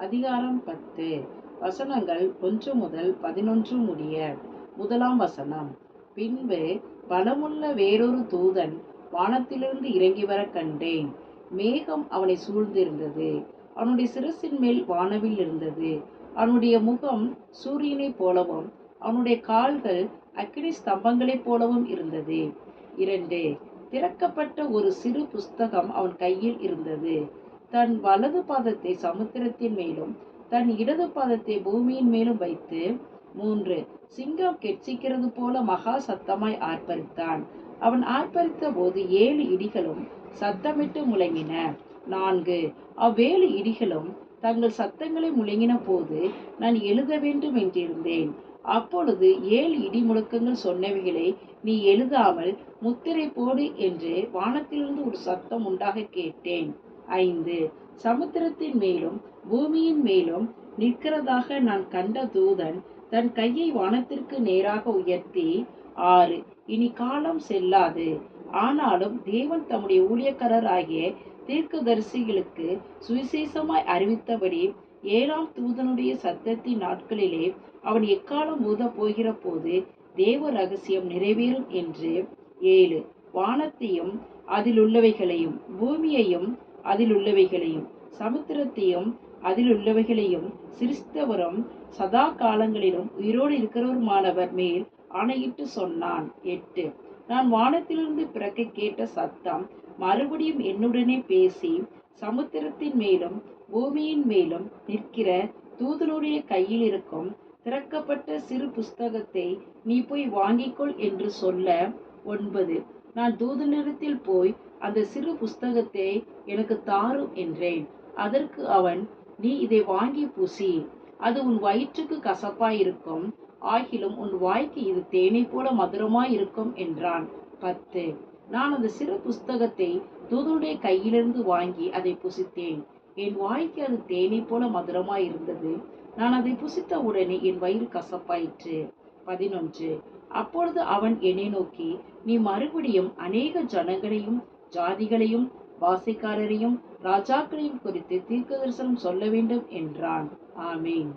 அதிகாரம் 10. வசனங்கள் 1 முதல் 11 முடிய. 1ஆம் வசனம். பின்பு பலமுள்ள வேறொரு தூதன் வானத்திலிருந்து இறங்கி வர கண்டேன். மேகம் அவனை சூழ்ந்திருந்தது. அவனுடைய சிரசின் மேல் வானவில் இருந்தது. அவனுடைய முகம் சூரியனைப் போலவும் அவனுடைய கால்கள் அக்கினி ஸ்தம்பங்களைப் போலவும் இருந்தது. 2. திறக்கப்பட்ட ஒரு சிறு புஸ்தகம் அவன் கையில் இருந்தது. தன் வலது பாதத்தை சமுத்திரத்தின் மேலும் தன் இடது பாதத்தை பூமியின் மேலும் வைத்து 3. சிங்கம் கெர்ச்சிக்கிறது போல மகா சத்தமாய் ஆர்ப்பரித்தான். அவன் ஆர்ப்பரித்த போது 7 இடிகளும் சத்தமிட்டு முழங்கின. 4. அவ்வேழு இடிகளும் தங்கள் சத்தங்களை முழங்கின போது நான் எழுத வேண்டும் என்றிருந்தேன். அப்பொழுது 7 இடி முழக்கங்கள் சொன்னவைகளை நீ எழுதாமல் முத்திரை போடு என்று வானத்திலிருந்து ஒரு சத்தம் உண்டாக கேட்டேன். 5. சமுத்திரத்தின் மேலும் பூமியின் மேலும் நிற்கிறதாக நான் கண்ட தூதன் தன் கையை வானத்திற்கு நேராக உயர்த்தி 6. இனி காலம் செல்லாது, ஆனாலும் தேவன் தம்முடைய ஊழியக்காரராகிய தீர்க்கதரிசிகளுக்கு சுவிசேஷமாய் அறிவித்தபடி 7ஆம் தூதனுடைய சத்தத்தின் நாட்களிலே அவன் எக்காலம் ஊதப் போகிற போது தேவ ரகசியம் நிறைவேறும் என்று 7. வானத்தையும் அதில் உள்ளவைகளையும் பூமியையும் அதில் உள்ளவைகளையும் சமுத்திரத்தையும் அதில் உள்ளவைகளையும் சிருஷ்டவரும் சதா காலங்களிலும் உயிரோடு இருக்கிறவருமானவர் மேல் ஆணையிட்டு சொன்னான். 8. நான் வானத்திலிருந்து பிறக்க கேட்ட சத்தம் மறுபடியும் என்னுடனே பேசி, சமுத்திரத்தின் மேலும் பூமியின் மேலும் நிற்கிற தூதனுடைய கையில் இருக்கும் திறக்கப்பட்ட சிறு புஸ்தகத்தை நீ போய் வாங்கிக்கொள் என்று சொல்ல. 9. நான் தூதனிடத்தில் போய் அந்த சிறு புஸ்தகத்தை எனக்கு தாரும் என்றேன். அதற்கு அவன், நீ இதை வாங்கி புசி, அது உன் வயிற்றுக்கு கசப்பாயிருக்கும், ஆகிலும் உன் வாய்க்கு இது தேனை போல மதுரமாயிருக்கும் என்றான். 10. நான் அந்த சிறு புஸ்தகத்தை தூதனுடைய கையிலிருந்து வாங்கி அதை புசித்தேன். என் வாய்க்கு அது தேனை போல மதுரமாயிருந்தது. நான் அதை புசித்த உடனே என் வயிறு கசப்பாயிற்று. 11. அப்பொழுது அவன் என்னை நோக்கி, நீ மறுபடியும் அநேக ஜனங்களையும் ஜாதிகளையும் பாசைக்காரரையும் ராஜாக்களையும் குறித்து தீர்க்கதரிசனம் சொல்ல வேண்டும் என்றான். ஆமேன்.